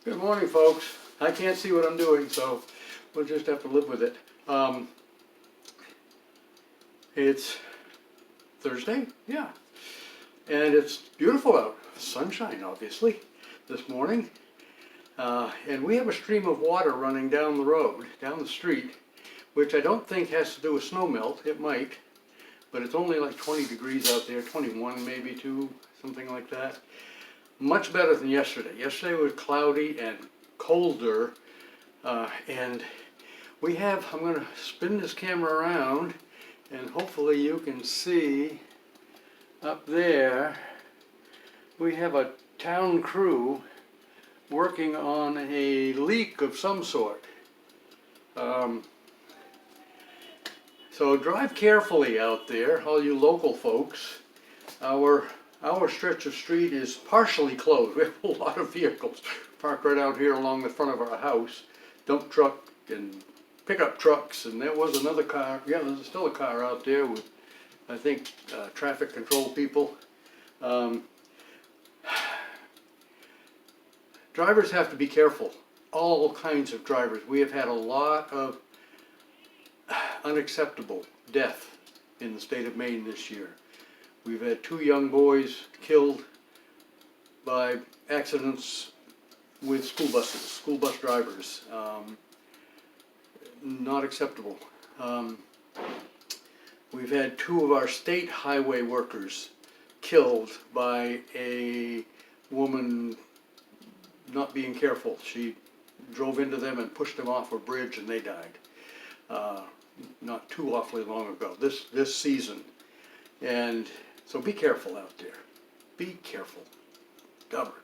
Good morning, folks. I can't see what I'm doing, so we'll just have to live with it. It's Thursday, yeah, and it's beautiful out. Sunshine, obviously, this morning. And we have a stream of water running down the road, down the street, which I don't think has to do with snow melt. It might, but it's only like 20 degrees out there, 21 maybe, too, something like that. Much better than yesterday. Yesterday was cloudy and colder, and I'm going to spin this camera around, and hopefully you can see up there, we have a town crew working on a leak of some sort. So drive carefully out there, all you local folks. Our stretch of street is partially closed. We have a lot of vehicles parked right out here along the front of our house. Dump truck and pickup trucks, and there was another car. Yeah, there's still a car out there with, I think, traffic control people. Drivers have to be careful. All kinds of drivers. We have had a lot of unacceptable death in the state of Maine this year. We've had 2 young boys killed by accidents with school buses, school bus drivers. Not acceptable. We've had 2 of our state highway workers killed by a woman not being careful. She drove into them and pushed them off a bridge, and they died. Not too awfully long ago, this season. And so be careful out there. Be careful. Stubborn.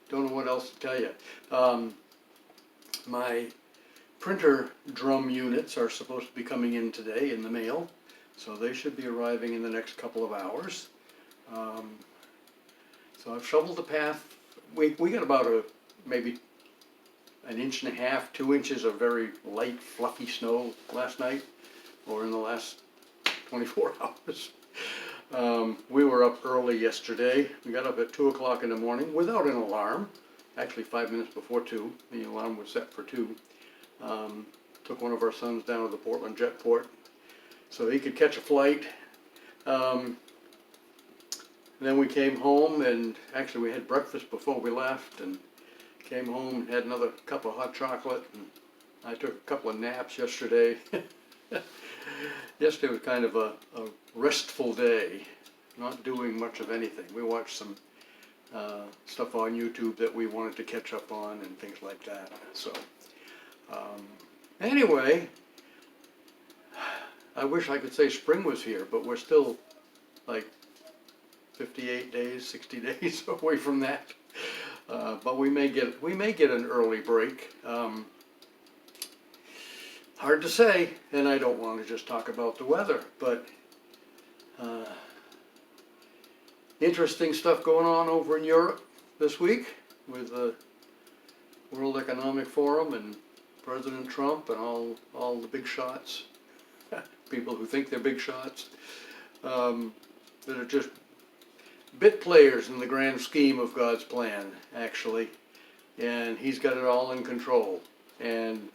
Don't know what else to tell you. My printer drum units are supposed to be coming in today in the mail, so they should be arriving in the next couple of hours. So I've shoveled the path. We got about maybe 1.5 inches, 2 inches of very light, fluffy snow last night, or in the last 24 hours. We were up early yesterday. We got up at 2 o'clock in the morning without an alarm. Actually 5 minutes before 2. The alarm was set for 2. Took one of our sons down to the Portland Jetport so he could catch a flight. Then we came home, and actually we had breakfast before we left, and came home and had another cup of hot chocolate, and I took a couple of naps yesterday. Yesterday was kind of a restful day, not doing much of anything. We watched some stuff on YouTube that we wanted to catch up on and things like that. So anyway, I wish I could say spring was here, but we're still like 58 days, 60 days away from that. But we may get an early break. Hard to say, and I don't want to just talk about the weather, but interesting stuff going on over in Europe this week with the World Economic Forum and President Trump and all the big shots, people who think they're big shots, that are just bit players in the grand scheme of God's plan, actually, and He's got it all in control. And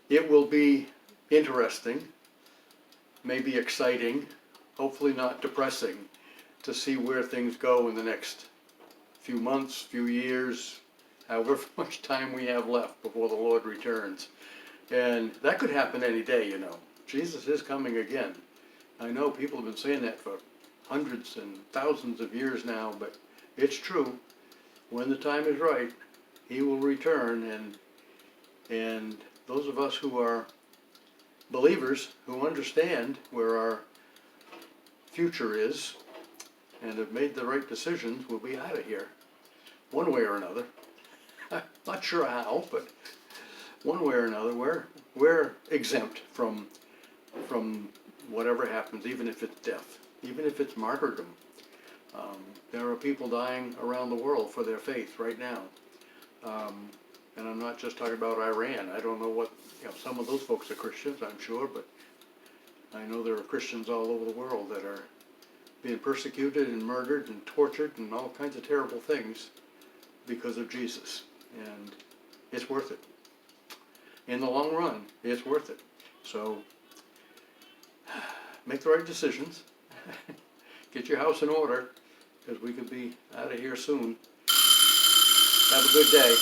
it will be interesting, maybe exciting, hopefully not depressing, to see where things go in the next few months, few years, however much time we have left before the Lord returns. And that could happen any day, you know. Jesus is coming again. I know people have been saying that for hundreds and thousands of years now, but it's true. When the time is right, He will return, and those of us who are believers, who understand where our future is and have made the right decisions, will be out of here one way or another. I'm not sure how, but one way or another, we're exempt from whatever happens, even if it's death, even if it's martyrdom. There are people dying around the world for their faith right now. And I'm not just talking about Iran. I don't know what, some of those folks are Christians, I'm sure, but I know there are Christians all over the world that are being persecuted and murdered and tortured and all kinds of terrible things because of Jesus. And it's worth it. In the long run, it's worth it. So make the right decisions. Get your house in order, because we could be out of here soon. Have a good day.